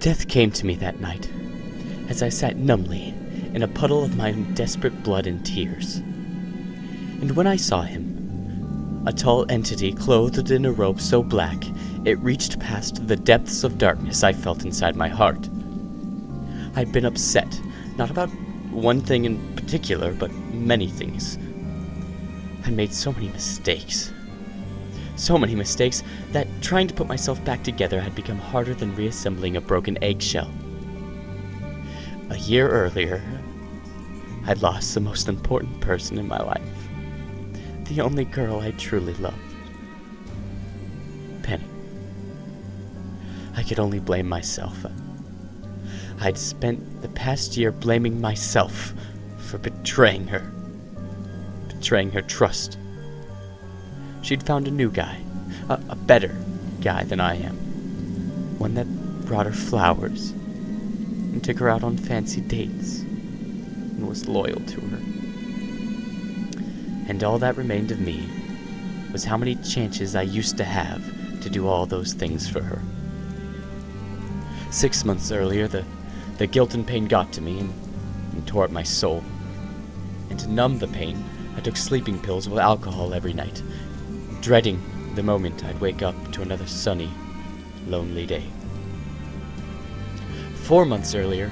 Death came to me that night, as I sat numbly in a puddle of my own desperate blood and tears. And when I saw him, a tall entity clothed in a robe so black it reached past the depths of darkness I felt inside my heart. I'd been upset, not about one thing in particular, but many things. I made so many mistakes. So many mistakes that trying to put myself back together had become harder than reassembling a broken eggshell. A year earlier, I'd lost the most important person in my life. The only girl I truly loved. Penny. I could only blame myself. I'd spent the past year blaming myself for betraying her trust. She'd found a new guy, a better guy than I am. One that brought her flowers and took her out on fancy dates and was loyal to her. And all that remained of me was how many chances I used to have to do all those things for her. 6 months earlier, the guilt and pain got to me and tore at my soul. And to numb the pain, I took sleeping pills with alcohol every night, dreading the moment I'd wake up to another sunny, lonely day. 4 months earlier,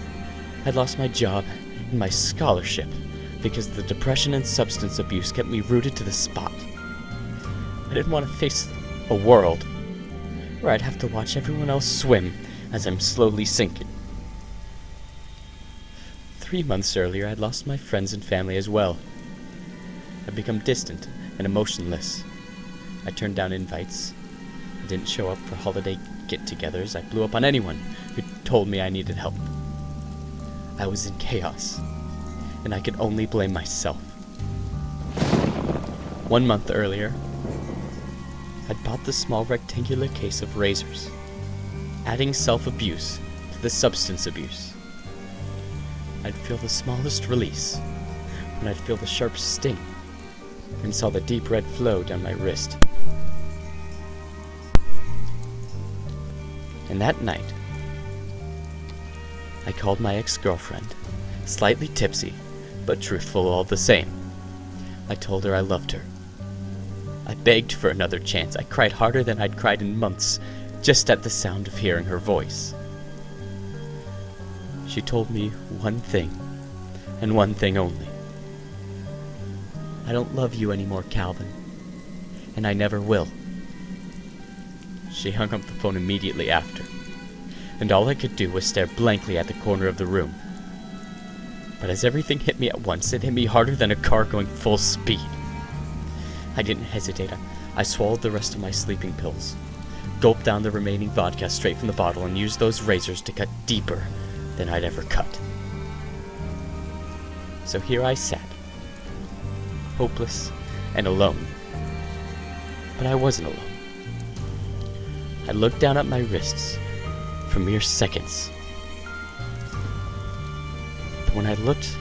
I'd lost my job and my scholarship because the depression and substance abuse kept me rooted to the spot. I didn't want to face a world where I'd have to watch everyone else swim as I'm slowly sinking. 3 months earlier, I'd lost my friends and family as well. I'd become distant and emotionless. I turned down invites. I didn't show up for holiday get-togethers. I blew up on anyone who told me I needed help. I was in chaos, and I could only blame myself. 1 month earlier, I'd bought the small rectangular case of razors, adding self-abuse to the substance abuse. I'd feel the smallest release when I'd feel the sharp sting and saw the deep red flow down my wrist. And that night, I called my ex-girlfriend, slightly tipsy, but truthful all the same. I told her I loved her. I begged for another chance. I cried harder than I'd cried in months, just at the sound of hearing her voice. She told me one thing, and one thing only. I don't love you anymore, Calvin, and I never will. She hung up the phone immediately after, and all I could do was stare blankly at the corner of the room. But as everything hit me at once, it hit me harder than a car going full speed. I didn't hesitate. I swallowed the rest of my sleeping pills, gulped down the remaining vodka straight from the bottle, and used those razors to cut deeper than I'd ever cut. So here I sat, hopeless and alone. But I wasn't alone. I looked down at my wrists for mere seconds. But when I looked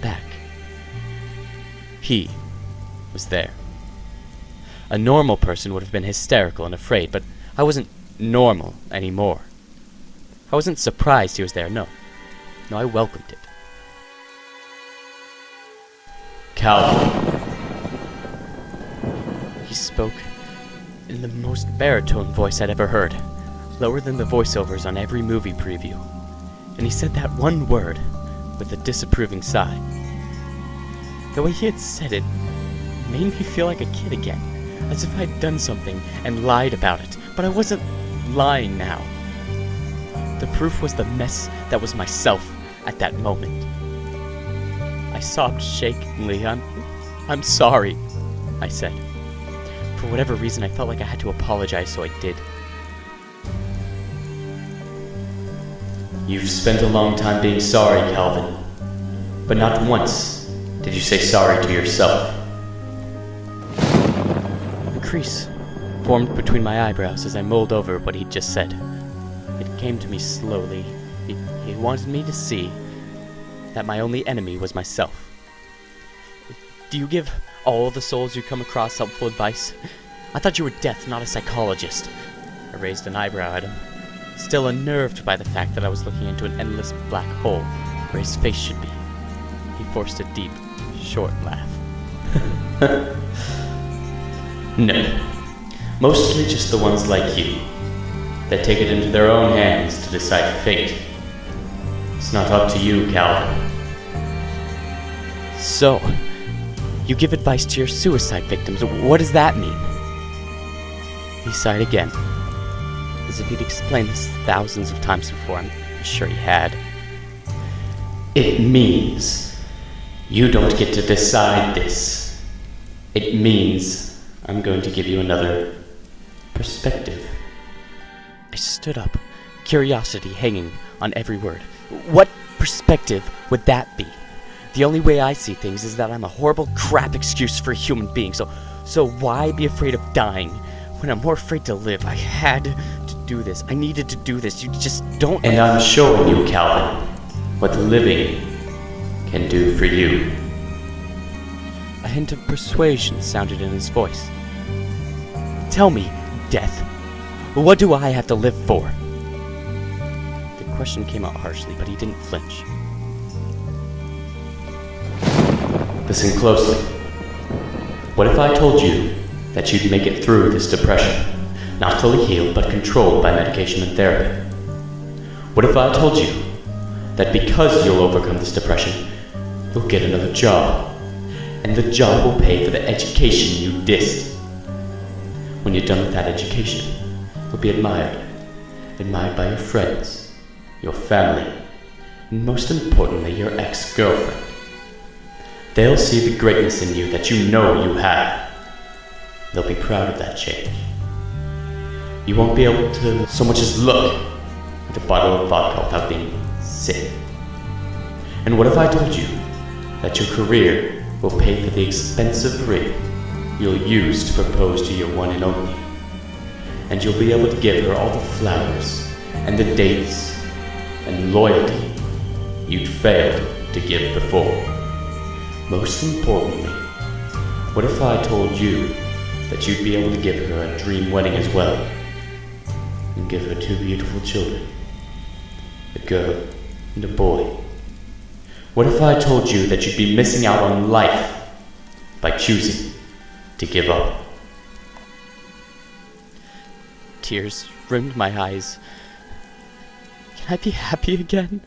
back, he was there. A normal person would have been hysterical and afraid, but I wasn't normal anymore. I wasn't surprised he was there, no. No, I welcomed it. Calvin. He spoke in the most baritone voice I'd ever heard, lower than the voiceovers on every movie preview. And he said that one word with a disapproving sigh. The way he had said it made me feel like a kid again, as if I'd done something and lied about it, but I wasn't lying now. The proof was the mess that was myself at that moment. I sobbed shakingly. I'm sorry, I said. For whatever reason, I felt like I had to apologize, so I did. You've spent a long time being sorry, Calvin. But not once did you say sorry to yourself. A crease formed between my eyebrows as I mulled over what he'd just said. It came to me slowly. He wanted me to see that my only enemy was myself. Do you give all the souls you come across helpful advice? I thought you were death, not a psychologist. I raised an eyebrow at him. still unnerved by the fact that I was looking into an endless black hole where his face should be. He forced a deep, short laugh. No. Mostly just the ones like you, that take it into their own hands to decide fate. It's not up to you, Calvin. So, you give advice to your suicide victims. What does that mean? He sighed again, as if he'd explained this thousands of times before. I'm sure he had. It means you don't get to decide this. It means I'm going to give you another perspective. I stood up, curiosity hanging on every word. What perspective would that be? The only way I see things is that I'm a horrible crap excuse for a human being, so why be afraid of dying when I'm more afraid to live? I had to do this. I needed to do this. You just don't... And I'm showing you, Calvin, what living can do for you. A hint of persuasion sounded in his voice. Tell me, Death, what do I have to live for? The question came out harshly, but he didn't flinch. Listen closely. What if I told you that you'd make it through this depression, not fully healed, but controlled by medication and therapy? What if I told you that because you'll overcome this depression, you'll get another job, and the job will pay for the education you dissed? When you're done with that education, you'll be admired by your friends, your family, and most importantly, your ex-girlfriend. They'll see the greatness in you that you know you have. They'll be proud of that change. You won't be able to so much as look at a bottle of vodka without being sick. And what if I told you that your career will pay for the expensive ring you'll use to propose to your one and only, and you'll be able to give her all the flowers and the dates and loyalty you'd failed to give before? Most importantly, what if I told you that you'd be able to give her a dream wedding as well, and give her 2 beautiful children, a girl and a boy? What if I told you that you'd be missing out on life by choosing to give up? Tears rimmed my eyes. Can I be happy again?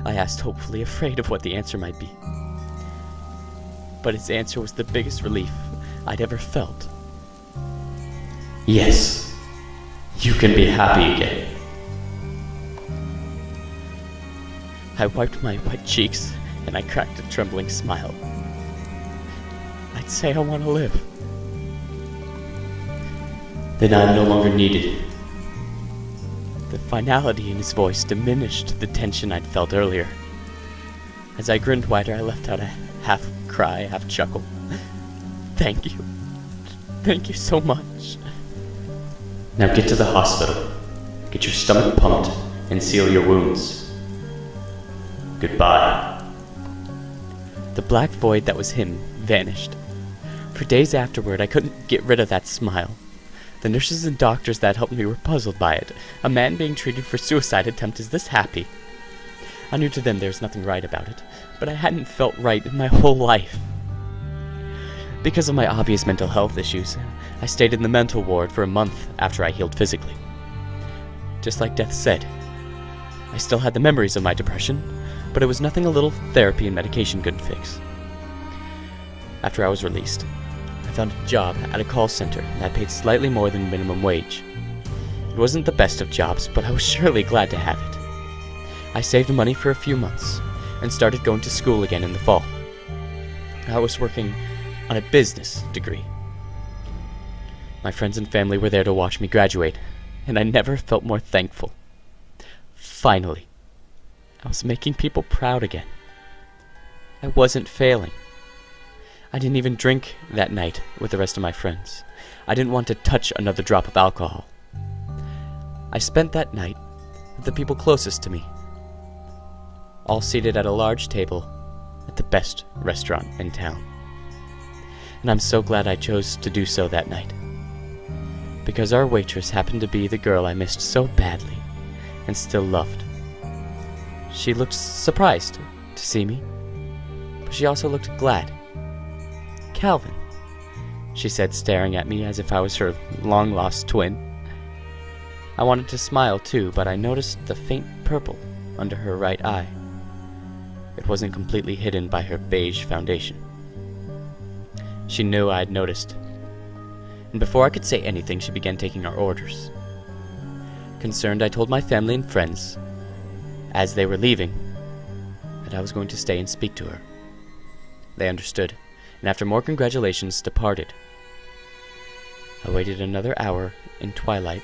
I asked hopefully, afraid of what the answer might be. But his answer was the biggest relief I'd ever felt. Yes, you can be happy again. I wiped my wet cheeks and I cracked a trembling smile. I'd say I want to live. Then I'm no longer needed. The finality in his voice diminished the tension I'd felt earlier. As I grinned wider, I let out a half cry, half chuckle. Thank you. Thank you so much. Now get to the hospital. Get your stomach pumped and seal your wounds. Goodbye. The black void that was him vanished. For days afterward, I couldn't get rid of that smile. The nurses and doctors that helped me were puzzled by it. A man being treated for suicide attempt is this happy? I knew to them there was nothing right about it, but I hadn't felt right in my whole life. Because of my obvious mental health issues, I stayed in the mental ward for a month after I healed physically. Just like Death said, I still had the memories of my depression, but it was nothing a little therapy and medication couldn't fix. After I was released, I found a job at a call center that paid slightly more than minimum wage. It wasn't the best of jobs, but I was surely glad to have it. I saved money for a few months and started going to school again in the fall. I was working on a business degree. My friends and family were there to watch me graduate, and I never felt more thankful. Finally, I was making people proud again. I wasn't failing. I didn't even drink that night with the rest of my friends. I didn't want to touch another drop of alcohol. I spent that night with the people closest to me, all seated at a large table at the best restaurant in town. And I'm so glad I chose to do so that night, because our waitress happened to be the girl I missed so badly and still loved. She looked surprised to see me, but she also looked glad. "Calvin," she said, staring at me as if I was her long-lost twin. I wanted to smile too, but I noticed the faint purple under her right eye. It wasn't completely hidden by her beige foundation. She knew I had noticed, and before I could say anything, she began taking our orders. Concerned, I told my family and friends, as they were leaving, that I was going to stay and speak to her. They understood, and after more congratulations, departed. I waited another hour in twilight,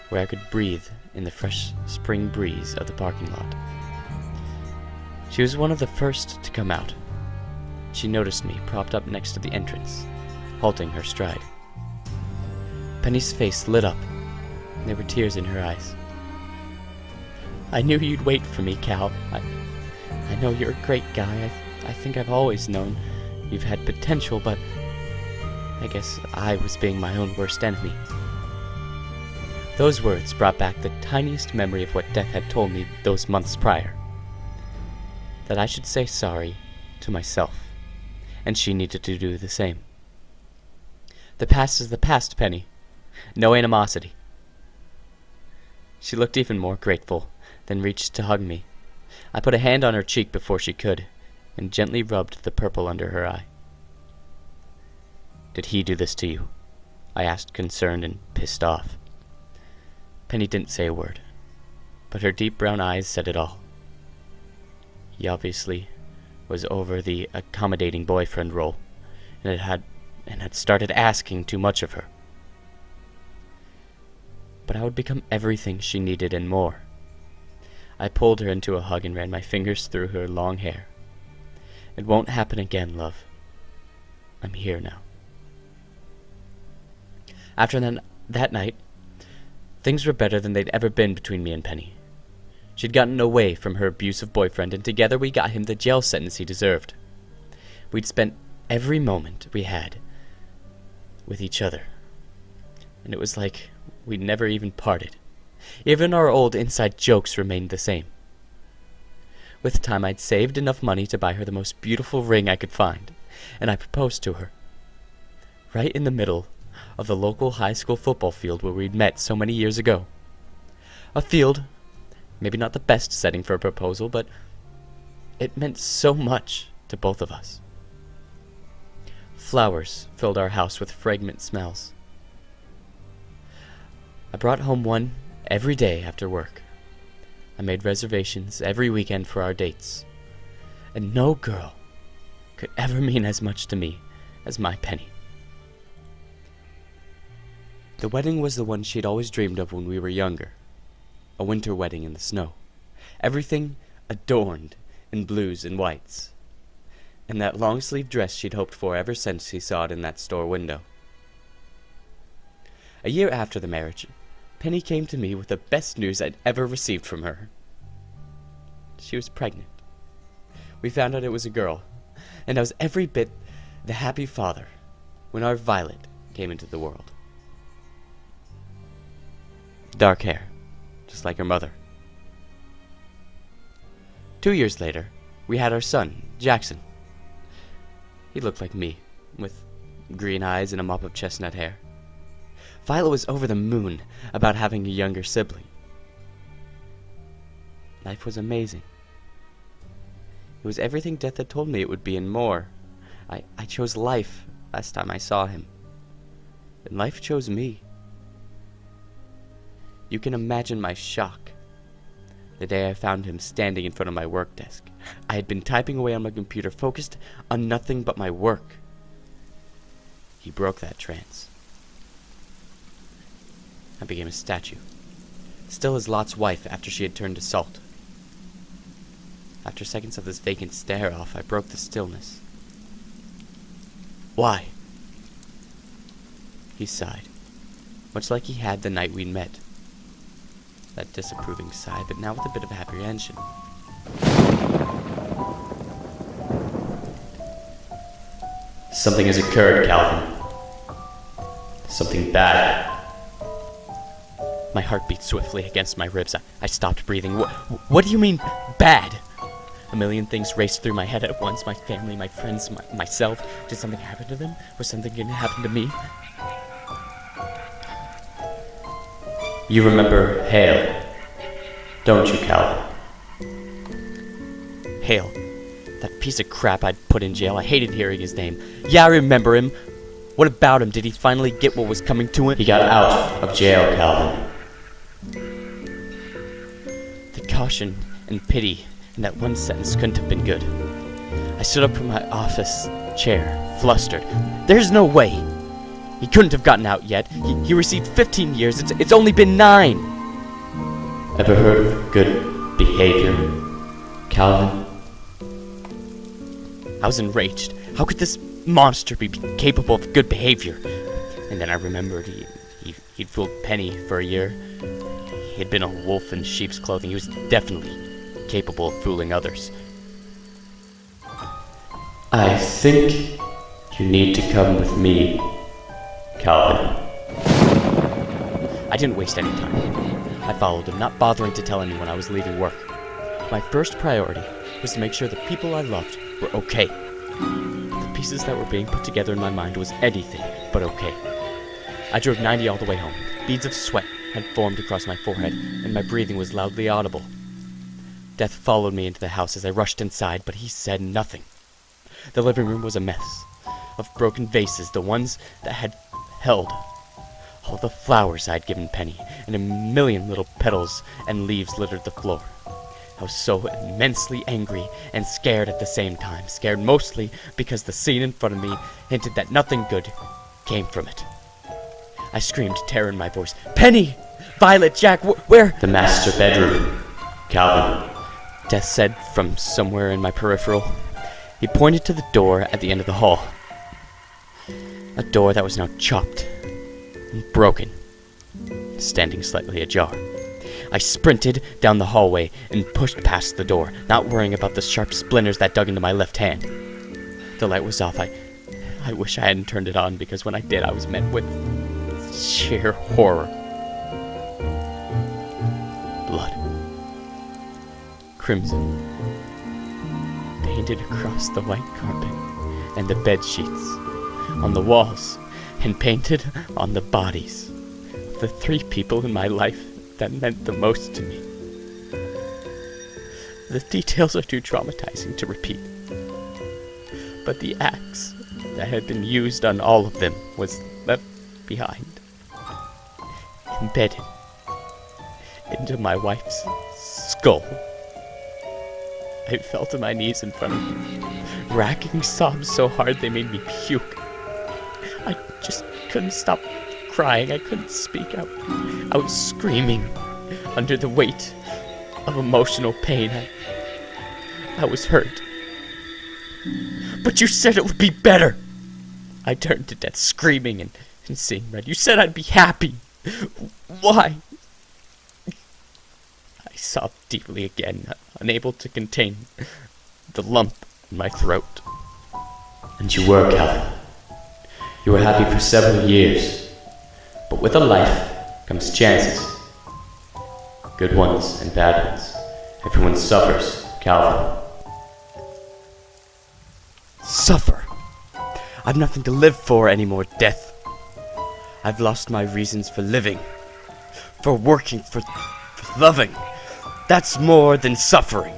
where I could breathe in the fresh spring breeze of the parking lot. She was one of the first to come out. She noticed me propped up next to the entrance, halting her stride. Penny's face lit up, and there were tears in her eyes. "I knew you'd wait for me, Cal. I know you're a great guy. I think I've always known you've had potential, but I guess I was being my own worst enemy." Those words brought back the tiniest memory of what Death had told me those months prior. That I should say sorry to myself, and she needed to do the same. "The past is the past, Penny. No animosity." She looked even more grateful, then reached to hug me. I put a hand on her cheek before she could, and gently rubbed the purple under her eye. "Did he do this to you?" I asked, concerned and pissed off. Penny didn't say a word, but her deep brown eyes said it all. He obviously was over the accommodating boyfriend role, and had started asking too much of her. But I would become everything she needed and more. I pulled her into a hug and ran my fingers through her long hair. "It won't happen again, love. I'm here now." After that night, things were better than they'd ever been between me and Penny. She'd gotten away from her abusive boyfriend, and together we got him the jail sentence he deserved. We'd spent every moment we had with each other, and it was like we'd never even parted. Even our old inside jokes remained the same. With time, I'd saved enough money to buy her the most beautiful ring I could find, and I proposed to her, right in the middle of the local high school football field where we'd met so many years ago. A field, maybe not the best setting for a proposal, but it meant so much to both of us. Flowers filled our house with fragrant smells. I brought home one every day after work. I made reservations every weekend for our dates, and no girl could ever mean as much to me as my Penny. The wedding was the one she'd always dreamed of when we were younger. A winter wedding in the snow. Everything adorned in blues and whites. And that long-sleeved dress she'd hoped for ever since she saw it in that store window. A year after the marriage, Penny came to me with the best news I'd ever received from her. She was pregnant. We found out it was a girl, and I was every bit the happy father when our Violet came into the world. Dark hair, just like her mother. 2 years later, we had our son, Jackson. He looked like me, with green eyes and a mop of chestnut hair. Violet was over the moon about having a younger sibling. Life was amazing. It was everything Death had told me it would be and more. I chose life last time I saw him, and life chose me. You can imagine my shock the day I found him standing in front of my work desk. I had been typing away on my computer, focused on nothing but my work. He broke that trance. I became a statue, still as Lot's wife after she had turned to salt. After seconds of this vacant stare-off, I broke the stillness. "Why?" He sighed, much like he had the night we'd met. That disapproving sigh, but now with a bit of apprehension. "Something has occurred, Calvin. Something bad." My heart beat swiftly against my ribs. I stopped breathing. What do you mean, bad? A million things raced through my head at once. My family, my friends, myself. Did something happen to them? Was something going to happen to me? You remember Hale, don't you, Calvin? Hale. That piece of crap I'd put in jail. I hated hearing his name. Yeah, I remember him. What about him? Did he finally get what was coming to him? He got out of jail, Calvin. The caution and pity in that one sentence couldn't have been good. I stood up from my office chair, flustered. There's no way. He couldn't have gotten out yet. He received 15 years. It's only been 9. Ever heard of good behavior, Calvin? I was enraged. How could this monster be capable of good behavior? And then I remembered he'd fooled Penny for a year. He had been a wolf in sheep's clothing. He was definitely capable of fooling others. I think you need to come with me, Calvin. I didn't waste any time. I followed him, not bothering to tell anyone I was leaving work. My first priority was to make sure the people I loved were okay. The pieces that were being put together in my mind was anything but okay. I drove 90 all the way home. Beads of sweat had formed across my forehead, and my breathing was loudly audible. Death followed me into the house as I rushed inside, but he said nothing. The living room was a mess of broken vases, the ones that had held all the flowers I'd given Penny, and a million little petals and leaves littered the floor. I was so immensely angry and scared at the same time. Scared mostly because the scene in front of me hinted that nothing good came from it. I screamed, terror in my voice. Penny! Violet! Jack! Where? The master bedroom, Calvin. Death said from somewhere in my peripheral. He pointed to the door at the end of the hall. A door that was now chopped and broken, standing slightly ajar. I sprinted down the hallway and pushed past the door, not worrying about the sharp splinters that dug into my left hand. The light was off. I wish I hadn't turned it on, because when I did, I was met with sheer horror. Blood. Crimson. Painted across the white carpet and the bed sheets, on the walls, and painted on the bodies of the 3 people in my life that meant the most to me. The details are too traumatizing to repeat, but the axe that had been used on all of them was left behind, embedded into my wife's skull. I fell to my knees in front of her, racking sobs so hard they made me puke. I just couldn't stop crying. I couldn't speak out. I was screaming under the weight of emotional pain. I was hurt. But you said it would be better. I turned to Death, screaming and seeing red. You said I'd be happy. Why? I sobbed deeply again, unable to contain the lump in my throat. And you were, Calvin. You were happy for several years. But with a life comes chances. Good ones and bad ones. Everyone suffers, Calvin. Suffer? I've nothing to live for anymore, Death. I've lost my reasons for living, for working, for loving. That's more than suffering.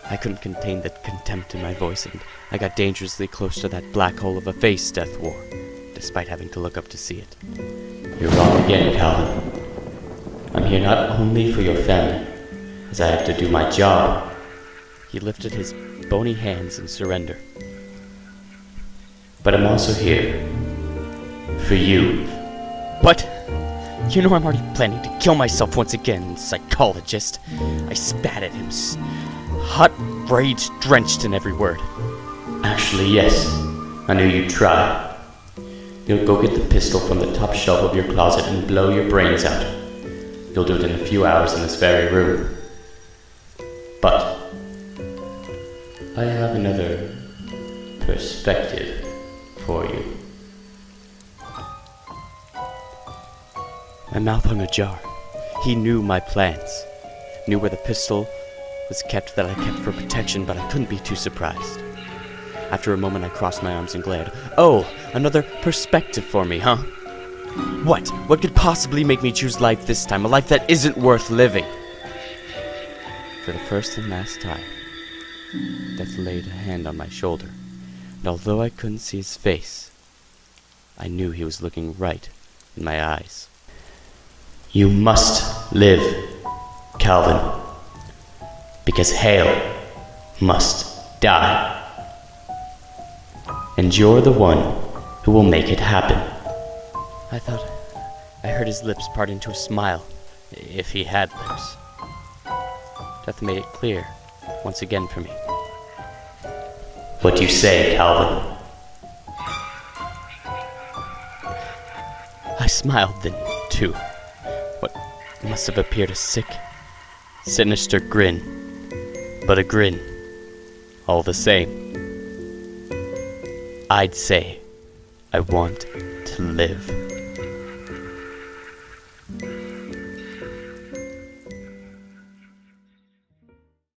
I couldn't contain the contempt in my voice, and I got dangerously close to that black hole of a face Death wore, despite having to look up to see it. You're wrong again, Calvin. I'm here not only for your family, as I have to do my job. He lifted his bony hands in surrender. But I'm also here for you. What? You know I'm already planning to kill myself once again, psychologist. I spat at him, hot rage drenched in every word. Actually, yes. I knew you'd try. You'll go get the pistol from the top shelf of your closet and blow your brains out. You'll do it in a few hours in this very room. But I have another perspective for you. My mouth hung ajar. He knew my plans, knew where the pistol was kept that I kept for protection, but I couldn't be too surprised. After a moment, I crossed my arms and glared. Oh, another perspective for me, huh? What? What could possibly make me choose life this time? A life that isn't worth living? For the first and last time, Death laid a hand on my shoulder, and although I couldn't see his face, I knew he was looking right in my eyes. You must live, Calvin, because Hale must die. And you're the one who will make it happen. I thought I heard his lips part into a smile, if he had lips. Death made it clear, once again for me. What do you say, Calvin? I smiled then, too. What must have appeared a sick, sinister grin, but a grin, all the same. I'd say I want to live.